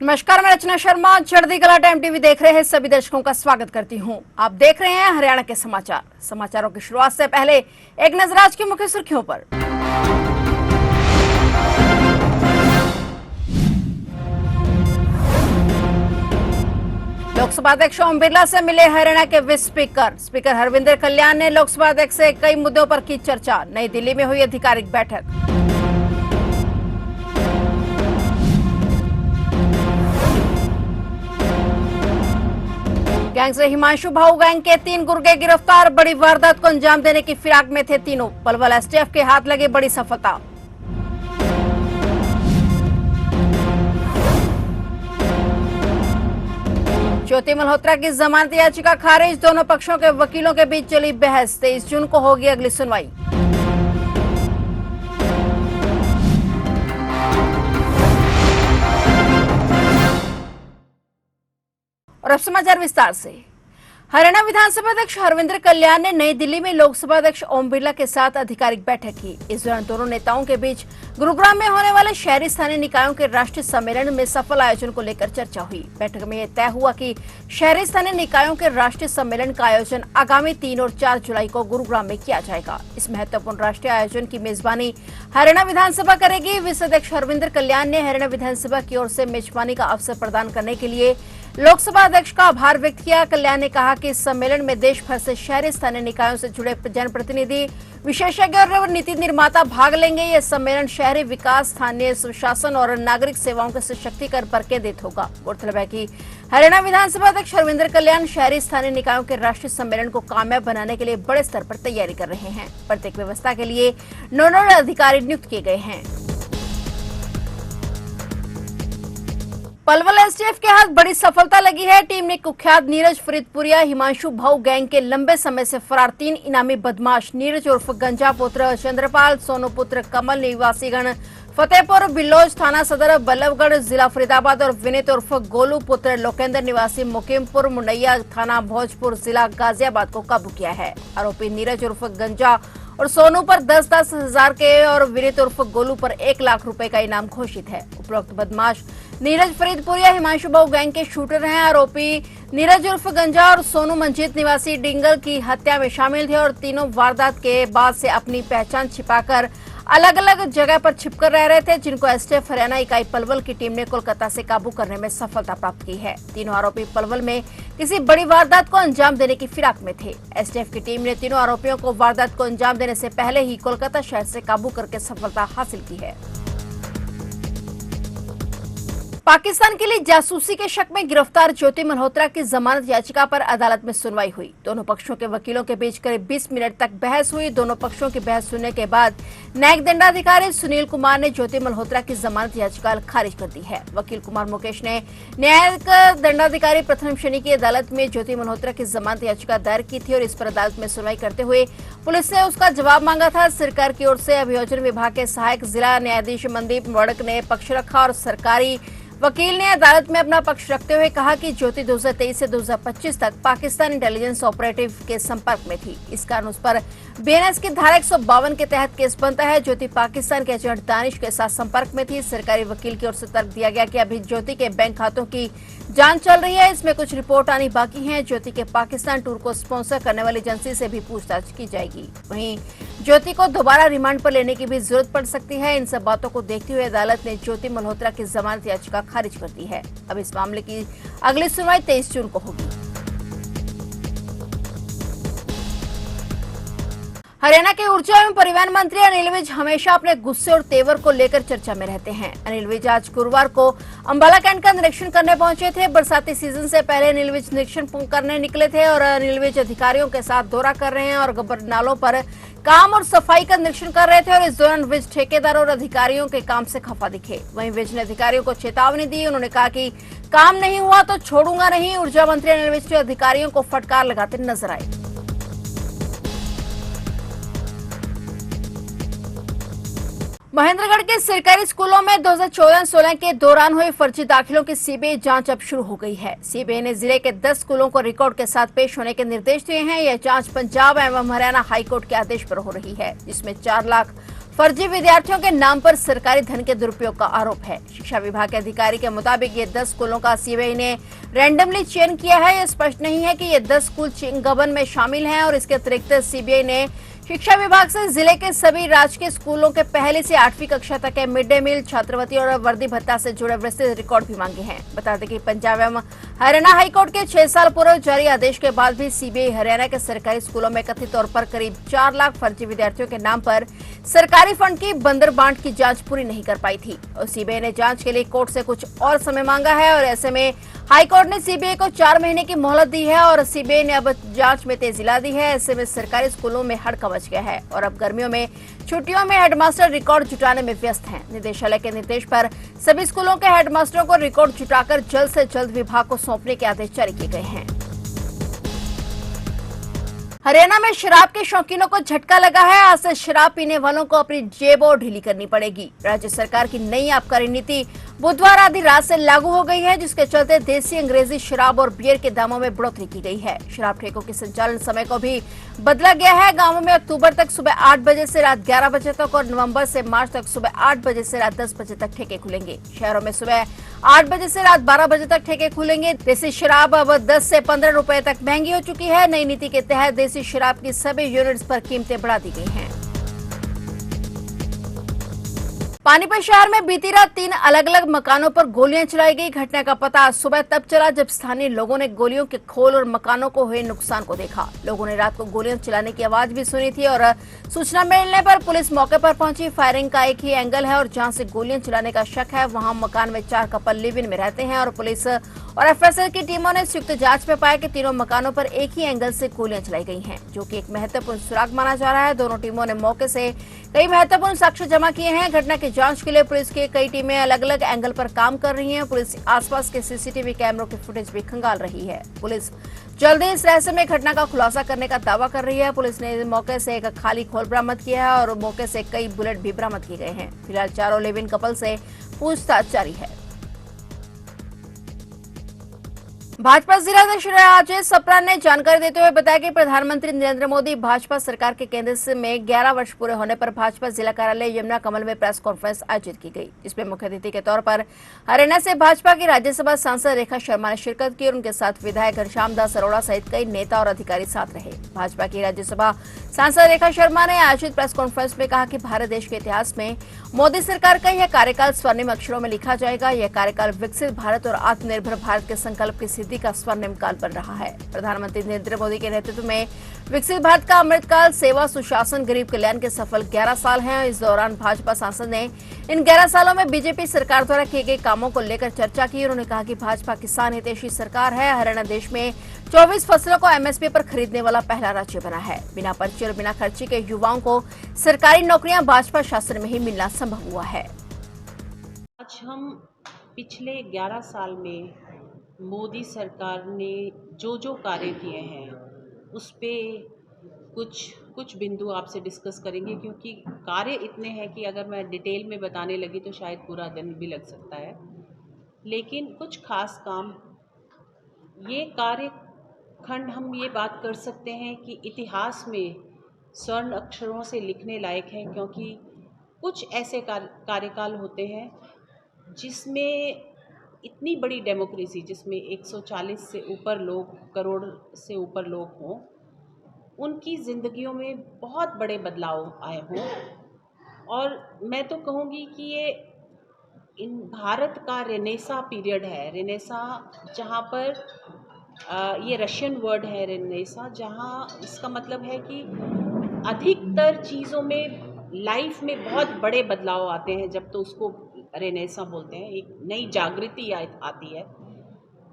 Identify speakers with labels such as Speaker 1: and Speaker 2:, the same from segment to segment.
Speaker 1: नमस्कार, मैं रचना शर्मा चढ़ती कला टाइम टीवी देख रहे हैं सभी दर्शकों का स्वागत करती हूं। आप देख रहे हैं हरियाणा के समाचार। समाचारों की शुरुआत से पहले एक नजर आज की मुख्य सुर्खियों पर। लोकसभा अध्यक्ष ओम बिरला से मिले हरियाणा के विस स्पीकर हरविंदर कल्याण ने लोकसभा अध्यक्ष से कई मुद्दों पर की चर्चा। नई दिल्ली में हुई आधिकारिक बैठक। गैंग से हिमांशु भाऊ गैंग के 3 गुर्गे गिरफ्तार। बड़ी वारदात को अंजाम देने की फिराक में थे तीनों। पलवल एसटीएफ के हाथ लगी बड़ी सफलता। ज्योति मल्होत्रा की जमानत याचिका खारिज। दोनों पक्षों के वकीलों के बीच चली बहस। 23 जून को होगी अगली सुनवाई। और अब समाचार विस्तार से। हरियाणा विधानसभा अध्यक्ष हरविंदर कल्याण ने नई दिल्ली में लोकसभा अध्यक्ष ओम बिरला के साथ आधिकारिक बैठक की। इस दौरान दोनों नेताओं के बीच गुरुग्राम में होने वाले शहरी स्थानीय निकायों के राष्ट्रीय सम्मेलन में सफल आयोजन को लेकर चर्चा हुई। बैठक में यह तय हुआ कि शहरी स्थानीय निकायों के राष्ट्रीय सम्मेलन का आयोजन आगामी 3 और 4 जुलाई को गुरुग्राम में किया जाएगा। इस महत्वपूर्ण राष्ट्रीय आयोजन की मेजबानी हरियाणा विधानसभा करेगी। विस अध्यक्ष हरविंदर कल्याण ने हरियाणा विधानसभा की ओर से मेजबानी का अवसर प्रदान करने के लिए लोकसभा अध्यक्ष का आभार व्यक्त किया। कल्याण ने कहा कि इस सम्मेलन में देश भर से शहरी स्थानीय निकायों से जुड़े जनप्रतिनिधि, विशेषज्ञ और नीति निर्माता भाग लेंगे। यह सम्मेलन शहरी विकास, स्थानीय सुशासन और नागरिक सेवाओं के सशक्तिकरण पर केंद्रित होगा। गौरतलब है कि हरियाणा विधानसभा अध्यक्ष हरविंदर कल्याण शहरी स्थानीय निकायों के राष्ट्रीय सम्मेलन को कामयाब बनाने के लिए बड़े स्तर पर तैयारी कर रहे हैं। प्रत्येक व्यवस्था के लिए नोडल अधिकारी नियुक्त किए गए हैं। पलवल एसटीएफ के हाथ बड़ी सफलता लगी है। टीम ने कुख्यात नीरज फरीदपुरिया, हिमांशु भाऊ गैंग के लंबे समय से फरार 3 इनामी बदमाश नीरज उर्फ गंजा पुत्र चंद्रपाल, सोनू पुत्र कमल निवासीगण फतेहपुर बिल्लौज थाना सदर बल्लभगढ़ जिला फरीदाबाद और विनीत उर्फ गोलू पुत्र लोकेंद्र निवासी मुकीमपुर मुंडैया थाना भोजपुर जिला गाजियाबाद को काबू किया है। आरोपी नीरज उर्फ गंजा और सोनू पर 10-10 हजार के और विनीत उर्फ गोलू पर 1 लाख रुपए का इनाम घोषित है। उपरोक्त बदमाश नीरज फरीदपुरिया हिमांशु भाऊ गैंग के शूटर हैं। आरोपी नीरज उर्फ गंजा और सोनू मंजीत निवासी डिंगल की हत्या में शामिल थे और तीनों वारदात के बाद से अपनी पहचान छिपाकर अलग अलग जगह पर छिपकर रह रहे थे, जिनको एसटीएफ हरियाणा इकाई पलवल की टीम ने कोलकाता से काबू करने में सफलता प्राप्त की है। तीनों आरोपी पलवल में किसी बड़ी वारदात को अंजाम देने की फिराक में थे। एसटीएफ की टीम ने तीनों आरोपियों को वारदात को अंजाम देने से पहले ही कोलकाता शहर से काबू करके सफलता हासिल की है। पाकिस्तान के लिए जासूसी के शक में गिरफ्तार ज्योति मल्होत्रा की जमानत याचिका पर अदालत में सुनवाई हुई। दोनों पक्षों के वकीलों के बीच करीब 20 मिनट तक बहस हुई। दोनों पक्षों की बहस सुनने के बाद न्यायिक दंडाधिकारी सुनील कुमार ने ज्योति मल्होत्रा की जमानत याचिका खारिज कर दी है। वकील कुमार मुकेश ने न्यायिक दंडाधिकारी प्रथम श्रेणी की अदालत में ज्योति मल्होत्रा की जमानत याचिका दायर की थी और इस पर अदालत में सुनवाई करते हुए पुलिस ने उसका जवाब मांगा था। सरकार की ओर से अभियोजन विभाग के सहायक जिला न्यायाधीश मनदीप वड़क ने पक्ष रखा और सरकारी वकील ने अदालत में अपना पक्ष रखते हुए कहा कि ज्योति 2023 से 2025 तक पाकिस्तान इंटेलिजेंस ऑपरेटिव के संपर्क में थी। इस कारण उस पर बीएनएस की धारा 152 के तहत केस बनता है। ज्योति पाकिस्तान के एजेंट दानिश के साथ संपर्क में थी। सरकारी वकील की ओर से तर्क दिया गया कि अभी ज्योति के बैंक खातों की जांच चल रही है, इसमें कुछ रिपोर्ट आनी बाकी है। ज्योति के पाकिस्तान टूर को स्पॉन्सर करने वाली एजेंसी से भी पूछताछ की जाएगी। वहीं ज्योति को दोबारा रिमांड पर लेने की भी जरूरत पड़ सकती है। इन सब बातों को देखते हुए अदालत ने ज्योति मल्होत्रा की जमानत याचिका खारिज कर दी है। अब इस मामले की अगली सुनवाई 23 जून को होगी। हरियाणा के ऊर्जा एवं परिवहन मंत्री अनिल विज हमेशा अपने गुस्से और तेवर को लेकर चर्चा में रहते हैं। अनिल विज आज गुरुवार को अंबाला कैंट का निरीक्षण करने पहुंचे थे। बरसाती सीजन से पहले अनिल विज निरीक्षण करने निकले थे और अनिल विज अधिकारियों के साथ दौरा कर रहे हैं और गब्बर नालों पर काम और सफाई का निरीक्षण कर रहे थे और इस दौरान विज ठेकेदार और अधिकारियों के काम से खफा दिखे। वहीं विज ने अधिकारियों को चेतावनी दी। उन्होंने कहा कि काम नहीं हुआ तो छोड़ूंगा नहीं। ऊर्जा मंत्री अनिल विज ने अधिकारियों को फटकार लगाते नजर आए। महेंद्रगढ़ के सरकारी स्कूलों में 2014-16 के दौरान हुए फर्जी दाखिलों की सीबीआई जांच अब शुरू हो गई है। सीबीआई ने जिले के 10 स्कूलों को रिकॉर्ड के साथ पेश होने के निर्देश दिए हैं। यह जांच पंजाब एवं हरियाणा हाईकोर्ट के आदेश पर हो रही है, जिसमें 4 लाख फर्जी विद्यार्थियों के नाम पर सरकारी धन के दुरुपयोग का आरोप है। शिक्षा विभाग के अधिकारी के मुताबिक ये 10 स्कूलों का सीबीआई ने रैंडमली चयन किया है। ये स्पष्ट नहीं है कि ये 10 स्कूल चिंगबन में शामिल हैं और इसके अतिरिक्त सीबीआई ने शिक्षा विभाग से जिले के सभी राजकीय स्कूलों के पहली से 8वीं कक्षा तक के मिड डे मील, छात्रवृत्ति और वर्दी भत्ता से जुड़े विस्तृत रिकॉर्ड भी मांगे हैं। बता दें कि पंजाब एवं हरियाणा हाईकोर्ट के 6 साल पूर्व जारी आदेश के बाद भी सीबीआई हरियाणा के सरकारी स्कूलों में कथित तौर पर करीब 4 लाख फर्जी विद्यार्थियों के नाम पर सरकारी फंड की बंदरबांट की जांच पूरी नहीं कर पाई थी और सीबीआई ने जांच के लिए कोर्ट से कुछ और समय मांगा है और ऐसे में हाईकोर्ट ने सीबीआई को 4 महीने की मोहलत दी है और सीबीआई ने अब जांच में तेजी ला दी है। ऐसे में सरकारी स्कूलों में हड़कंप मच गया है और अब गर्मियों में छुट्टियों में हेडमास्टर रिकॉर्ड जुटाने में व्यस्त हैं। निदेशालय के निर्देश पर सभी स्कूलों के हेडमास्टरों को रिकॉर्ड जुटाकर जल्द से जल्द विभाग को सौंपने के आदेश जारी किए गए हैं। हरियाणा में शराब के शौकीनों को झटका लगा है। आज से शराब पीने वालों को अपनी जेब और ढीली करनी पड़ेगी। राज्य सरकार की नई आबकारी नीति बुधवार आधी रात से लागू हो गई है, जिसके चलते देसी अंग्रेजी शराब और बियर के दामों में बढ़ोतरी की गई है। शराब ठेकों के संचालन समय को भी बदला गया है। गांवों में अक्टूबर तक सुबह 8 बजे से रात 11 बजे तक और नवंबर से मार्च तक सुबह 8 बजे से रात 10 बजे तक ठेके खुलेंगे। शहरों में सुबह 8 बजे से रात 12 बजे तक ठेके खुलेंगे। देसी शराब अब 10 से 15 रुपए तक महंगी हो चुकी है। नई नीति के तहत देसी शराब की सभी यूनिट्स पर कीमतें बढ़ा दी गई हैं। पानीपत शहर में बीती रात 3 अलग अलग मकानों पर गोलियां चलाई गई। घटना का पता आज सुबह तब चला जब स्थानीय लोगों ने गोलियों के खोल और मकानों को हुए नुकसान को देखा। लोगों ने रात को गोलियां चलाने की आवाज भी सुनी थी और सूचना मिलने पर पुलिस मौके पर पहुंची। फायरिंग का एक ही एंगल है और जहां से गोलियां चलाने का शक है वहां मकान में 4 कपल लिव इन में रहते हैं और पुलिस और एफएसएल की टीमों ने संयुक्त जांच में पाया कि तीनों मकानों पर एक ही एंगल से गोलियां चलाई गई हैं, जो कि एक महत्वपूर्ण सुराग माना जा रहा है। दोनों टीमों ने मौके से कई महत्वपूर्ण साक्ष्य जमा किए हैं। घटना की जांच के लिए पुलिस की कई टीमें अलग अलग एंगल पर काम कर रही हैं। पुलिस आसपास के सीसीटीवी कैमरों की फुटेज भी खंगाल रही है। पुलिस जल्द ही इस रहस्यमय घटना का खुलासा करने का दावा कर रही है। पुलिस ने मौके से एक खाली खोल बरामद किया है और मौके से कई बुलेट भी बरामद किए गए हैं। फिलहाल चारों लिव इन कपल से पूछताछ जारी है। भाजपा जिलाध्यक्ष राजेश सप्रा ने जानकारी देते हुए बताया कि प्रधानमंत्री नरेंद्र मोदी भाजपा सरकार के केंद्र में 11 वर्ष पूरे होने पर भाजपा जिला कार्यालय यमुना कमल में प्रेस कॉन्फ्रेंस आयोजित की गई, जिसमें मुख्य अतिथि के तौर पर हरियाणा से भाजपा की राज्यसभा सांसद रेखा शर्मा ने शिरकत की और उनके साथ विधायक घनश्याम दास अरोड़ा सहित कई नेता और अधिकारी साथ रहे। भाजपा की राज्यसभा सांसद रेखा शर्मा ने आयोजित प्रेस कॉन्फ्रेंस में कहा कि भारत देश के इतिहास में मोदी सरकार का यह कार्यकाल स्वर्णिम अक्षरों में लिखा जाएगा। यह कार्यकाल विकसित भारत और आत्मनिर्भर भारत के संकल्प की सिद्धि का स्वर्णिम काल बन रहा है। प्रधानमंत्री नरेंद्र मोदी के नेतृत्व में विकसित भारत का अमृतकाल सेवा, सुशासन, गरीब कल्याण के सफल 11 साल हैं। इस दौरान भाजपा सांसद ने इन 11 सालों में बीजेपी सरकार द्वारा किए गए कामों को लेकर चर्चा की। उन्होंने कहा कि भाजपा किसान हितैषी सरकार है। हरियाणा देश में 24 फसलों को एमएसपी पर खरीदने वाला पहला राज्य बना है। बिना पर्ची और बिना खर्ची के युवाओं को सरकारी नौकरियां भाजपा शासन में ही मिलना संभव हुआ है।
Speaker 2: आज हम पिछले 11 साल में मोदी सरकार ने जो कार्य किए हैं उस पे कुछ बिंदु आपसे डिस्कस करेंगे, क्योंकि कार्य इतने हैं कि अगर मैं डिटेल में बताने लगी तो शायद पूरा दिन भी लग सकता है। लेकिन कुछ खास काम, ये कार्यखंड हम ये बात कर सकते हैं कि इतिहास में स्वर्ण अक्षरों से लिखने लायक है, क्योंकि कुछ ऐसे कार्यकाल होते हैं जिसमें इतनी बड़ी डेमोक्रेसी, जिसमें 140 से ऊपर लोग, करोड़ से ऊपर लोग हों, उनकी ज़िंदगियों में बहुत बड़े बदलाव आए हों। और मैं तो कहूँगी कि ये इन भारत का रेनेसा पीरियड है। रेनेसा, जहाँ पर ये रशियन वर्ड है रेनेसा, जहाँ इसका मतलब है कि अधिकतर चीज़ों में, लाइफ में बहुत बड़े बदलाव आते हैं जब तो उसको रेनेसा बोलते हैं। एक नई जागृति आती है।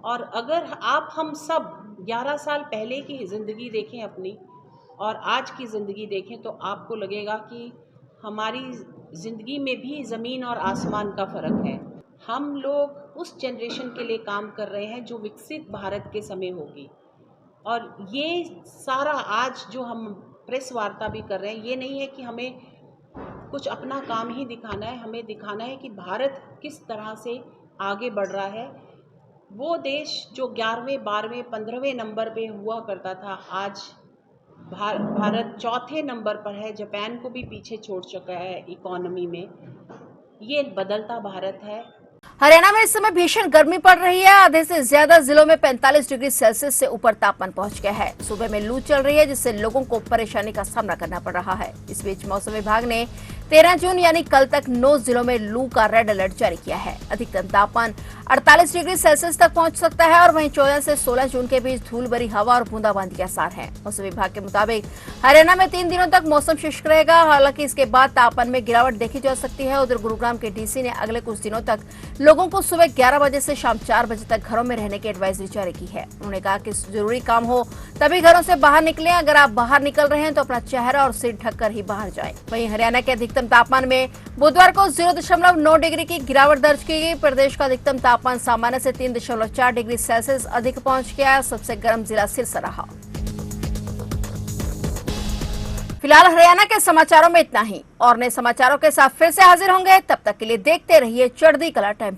Speaker 2: और अगर हम सब 11 साल पहले की ज़िंदगी देखें अपनी और आज की ज़िंदगी देखें तो आपको लगेगा कि हमारी ज़िंदगी में भी ज़मीन और आसमान का फ़र्क है। हम लोग उस जनरेशन के लिए काम कर रहे हैं जो विकसित भारत के समय होगी। और ये सारा आज जो हम प्रेस वार्ता भी कर रहे हैं, ये नहीं है कि हमें कुछ अपना काम ही दिखाना है, हमें दिखाना है कि भारत किस तरह से आगे बढ़ रहा है। वो देश जो 11वें, 12वें, 15वें नंबर पे हुआ करता था, आज भारत चौथे नंबर पर है, जापान को भी पीछे छोड़ चुका है इकोनॉमी में। ये बदलता भारत है।
Speaker 1: हरियाणा में इस समय भीषण गर्मी पड़ रही है। आधे से ज्यादा जिलों में 45 डिग्री सेल्सियस से ऊपर तापमान पहुंच गया है। सुबह में लू चल रही है, जिससे लोगों को परेशानी का सामना करना पड़ रहा है। इस बीच मौसम विभाग ने 13 जून यानी कल तक 9 जिलों में लू का रेड अलर्ट जारी किया है। अधिकतम तापमान 48 डिग्री सेल्सियस तक पहुंच सकता है और वहीं 14 से 16 जून के बीच धूल भरी हवा और बूंदाबांदी के आसार है। मौसम विभाग के मुताबिक हरियाणा में 3 दिनों तक मौसम शुष्क रहेगा। हालांकि इसके बाद तापमान में गिरावट देखी जा सकती है। उधर गुरुग्राम के डीसी ने अगले कुछ दिनों तक लोगों को सुबह 11 बजे से शाम 4 बजे तक घरों में रहने की एडवाइजरी जारी की है। उन्होंने कहा कि जरूरी काम हो तभी घरों से बाहर निकलें। अगर आप बाहर निकल रहे हैं तो अपना चेहरा और सिर ढककर ही बाहर जाएं। वहीं हरियाणा के अधिकतम तापमान में बुधवार को 0.9 डिग्री की गिरावट दर्ज की गई। प्रदेश का अधिकतम तापमान सामान्य से 3.4 डिग्री सेल्सियस अधिक पहुंच गया। सबसे गर्म जिला सिरसा रहा। फिलहाल हरियाणा के समाचारों में इतना ही। और नए समाचारों के साथ फिर से हाजिर होंगे। तब तक के लिए देखते रहिए चढ़ती कला टाइम।